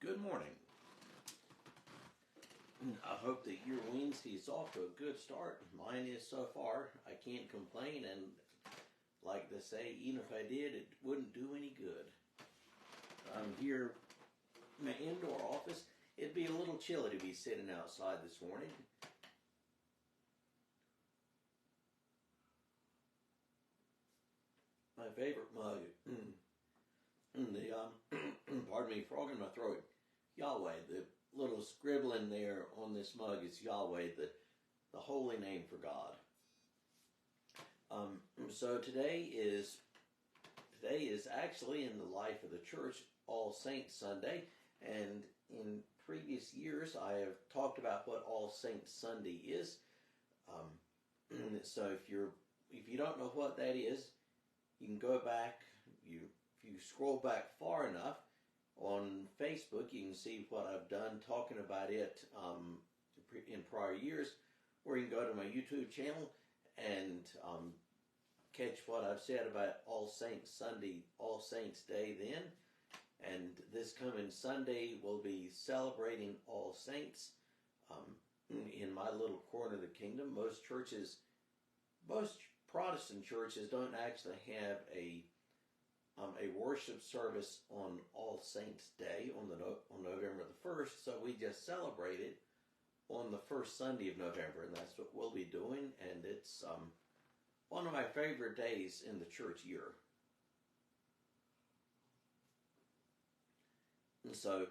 Good morning. I hope that your Wednesday is off to a good start. Mine is so far. I can't complain, and like they say, even if I did, it wouldn't do any good. I'm here in my indoor office. It'd be a little chilly to be sitting outside this morning. My favorite mug, pardon me, frog in my throat, Yahweh, the little scribbling there on this mug is Yahweh, the holy name for God. So today is actually in the life of the church All Saints Sunday, and in previous years I have talked about what All Saints Sunday is. So if you don't know what that is, you can go back. If you scroll back far enough on Facebook, you can see what I've done talking about it in prior years, or you can go to my YouTube channel and catch what I've said about All Saints Sunday, All Saints Day then. And this coming Sunday we'll be celebrating All Saints in my little corner of the kingdom. Most Protestant churches don't actually have a worship service on All Saints Day on November the 1st, so we just celebrate it on the first Sunday of November, and that's what we'll be doing. And it's one of my favorite days in the church year. And so,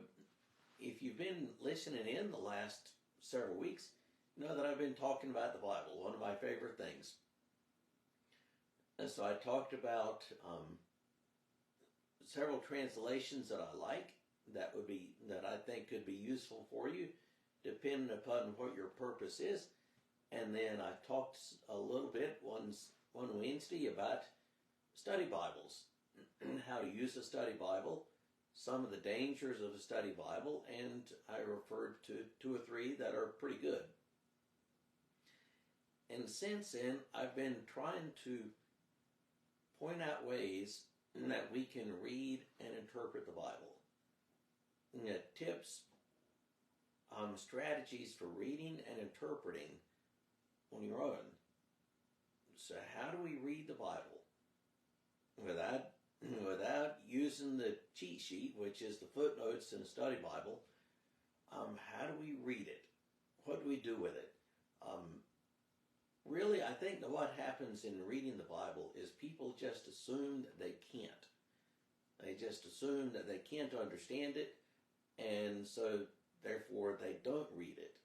if you've been listening in the last several weeks, you know that I've been talking about the Bible, one of my favorite things. And so I talked about several translations that I like, that I think could be useful for you, depending upon what your purpose is. And then I talked a little bit one Wednesday about study Bibles, how to use a study Bible, some of the dangers of a study Bible, and I referred to 2 or 3 that are pretty good. And since then, I've been trying to point out ways that we can read and interpret the Bible. Tips, strategies for reading and interpreting on your own. So how do we read the Bible without using the cheat sheet, which is the footnotes in a study Bible? How do we read it? What do we do with it? Really, I think that what happens in reading the Bible is people just assume that they can't. They just assume that they can't understand it, and so therefore they don't read it.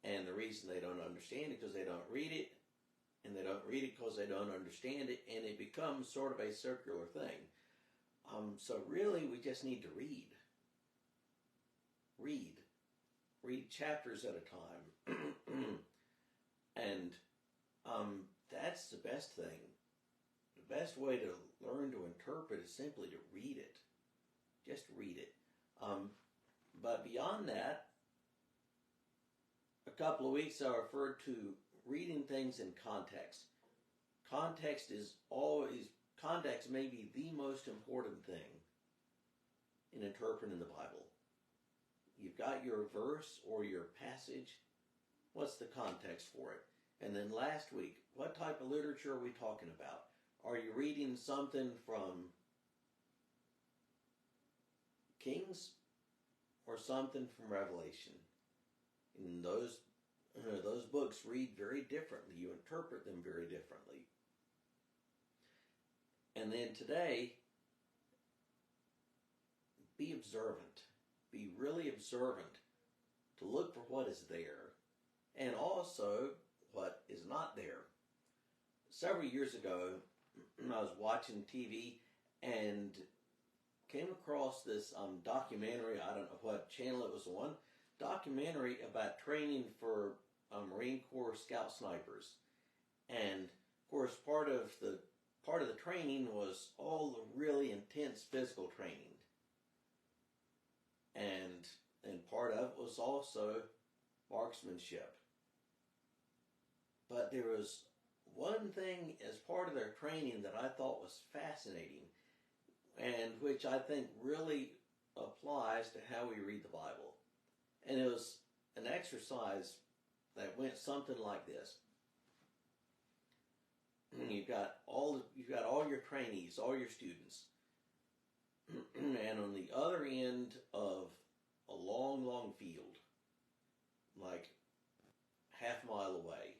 And the reason they don't understand it is because they don't read it, and they don't read it because they don't understand it, and it becomes sort of a circular thing. So really, we just need to read. Read chapters at a time. And that's the best thing. The best way to learn to interpret is simply to read it. Just read it. But beyond that, a couple of weeks I referred to reading things in context. Context may be the most important thing in interpreting the Bible. You've got your verse or your passage. What's the context for it? And then last week, what type of literature are we talking about? Are you reading something from Kings or something from Revelation? And those books read very differently. You interpret them very differently. And then today, be observant. Be really observant to look for what is there, and also what is not there. Several years ago, I was watching TV and came across this documentary. I don't know what channel it was on. Documentary about training for Marine Corps Scout snipers, and of course part of the training was all the really intense physical training, and part of it was also marksmanship. But there was one thing as part of their training that I thought was fascinating, and which I think really applies to how we read the Bible. And it was an exercise that went something like this. You've got all your trainees, all your students, and on the other end of a long, long field, like half a mile away,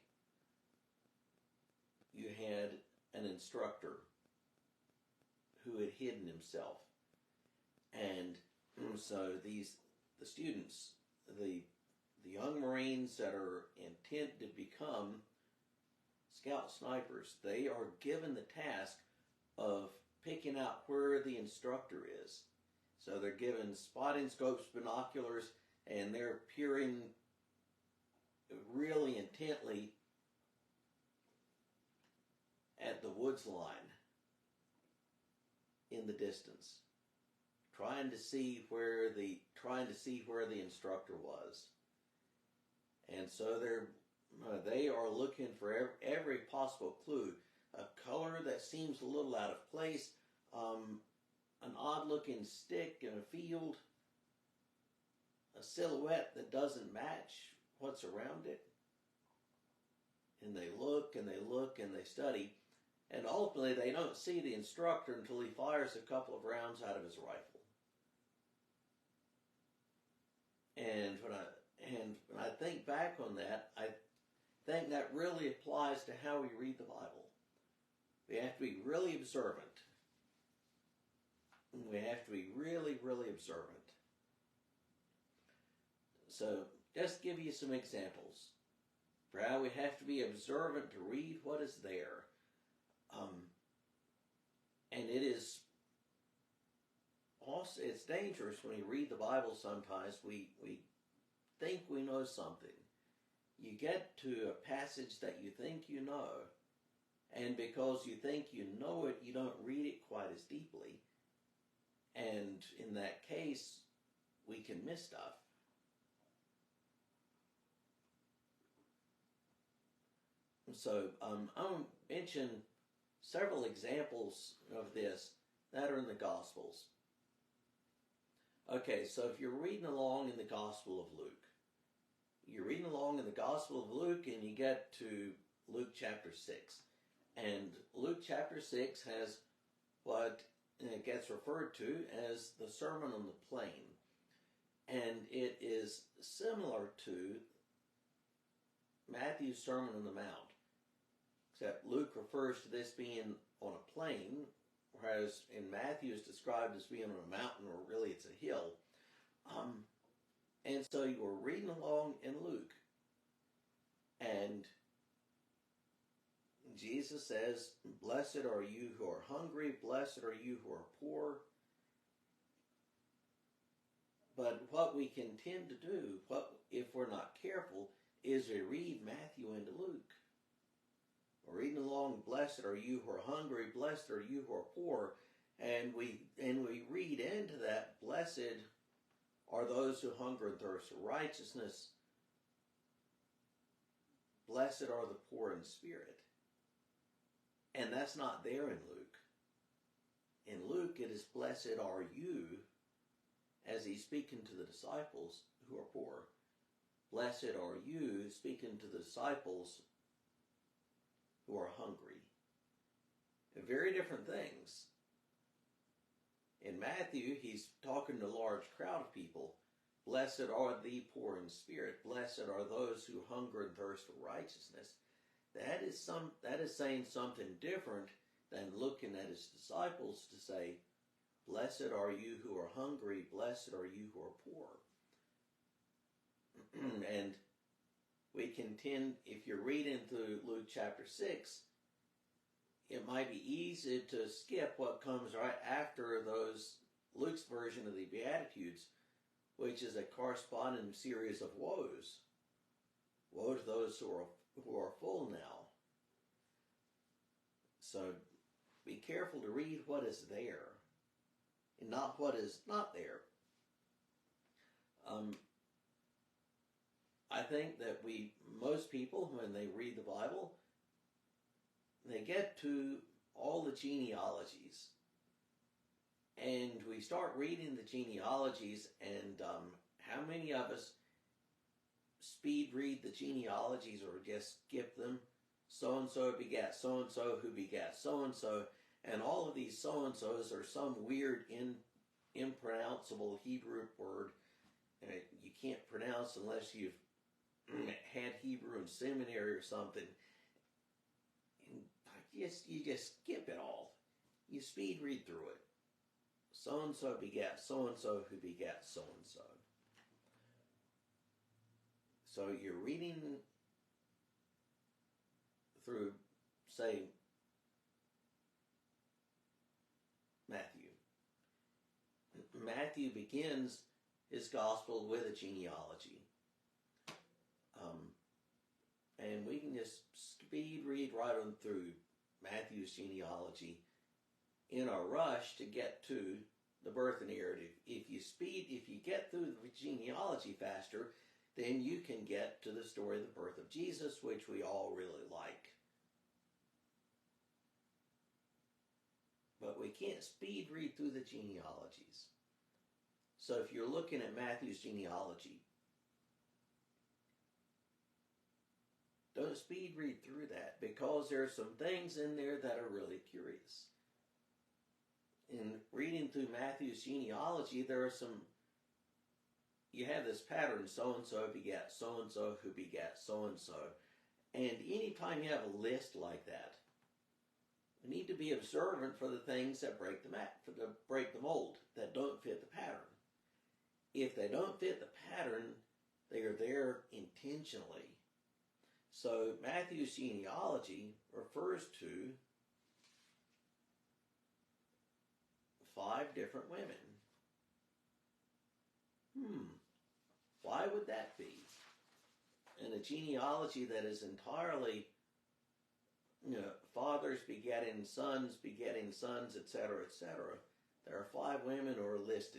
you had an instructor who had hidden himself. And so the students, the young Marines that are intent to become scout snipers, they are given the task of picking out where the instructor is. So they're given spotting scopes, binoculars, and they're peering really intently at the woods line in the distance, trying to see where the instructor was. And so they are looking for every possible clue. A color that seems a little out of place, an odd-looking stick in a field, a silhouette that doesn't match what's around it. And they look and they look and they study. And ultimately they don't see the instructor until he fires a couple of rounds out of his rifle. And when I think back on that, I think that really applies to how we read the Bible. We have to be really observant. We have to be really, really observant. So, just give you some examples for how we have to be observant to read what is there. And it is also, it's dangerous when we read the Bible sometimes. We think we know something. You get to a passage that you think you know, and because you think you know it, you don't read it quite as deeply. And in that case, we can miss stuff. So I'm going to mention several examples of this that are in the Gospels. Okay, so if you're reading along in the Gospel of Luke, you're reading along in the Gospel of Luke and you get to Luke chapter 6. And Luke chapter 6 has what gets referred to as the Sermon on the Plain. And it is similar to Matthew's Sermon on the Mount, except Luke refers to this being on a plain, whereas in Matthew it's described as being on a mountain, or really it's a hill. And so you were reading along in Luke, and Jesus says, "Blessed are you who are hungry, blessed are you who are poor." But what we can tend to do, if we're not careful, is we read Matthew into Luke. We're reading along, "Blessed are you who are hungry, blessed are you who are poor," and we read into that, "Blessed are those who hunger and thirst for righteousness. Blessed are the poor in spirit." And that's not there in Luke. In Luke, it is, "Blessed are you," as he's speaking to the disciples who are poor. "Blessed are you," speaking to the disciples who are hungry. Very different things. In Matthew, he's talking to a large crowd of people. "Blessed are the poor in spirit. Blessed are those who hunger and thirst for righteousness." That is saying something different than looking at his disciples to say, "Blessed are you who are hungry. Blessed are you who are poor." And we can tend, if you're reading through Luke chapter 6, it might be easy to skip what comes right after Luke's version of the Beatitudes, which is a corresponding series of woes. Woe to those who are full now. So be careful to read what is there and not what is not there. I think that most people, when they read the Bible, they get to all the genealogies, And we start reading the genealogies, and how many of us speed read the genealogies or just skip them? So-and-so begat so-and-so who begat so-and-so, and all of these so-and-sos are some weird, impronounceable Hebrew word you can't pronounce unless you've had Hebrew in seminary or something. And you just skip it all. You speed read through it. So-and-so begat so-and-so who begat so-and-so. So you're reading through, say, Matthew. Matthew begins his gospel with a genealogy. And we can just speed read right on through Matthew's genealogy in a rush to get to the birth narrative. If you get through the genealogy faster, then you can get to the story of the birth of Jesus, which we all really like. But we can't speed read through the genealogies. So if you're looking at Matthew's genealogy, don't speed read through that, because there are some things in there that are really curious. In reading through Matthew's genealogy, you have this pattern, so-and-so begat so-and-so who begat so-and-so. And anytime you have a list like that, you need to be observant for the things that break the mold, that don't fit the pattern. If they don't fit the pattern, they are there intentionally. So Matthew's genealogy refers to 5 different women. Why would that be? In a genealogy that is entirely, fathers begetting sons, etc., etc., there are 5 women who are listed.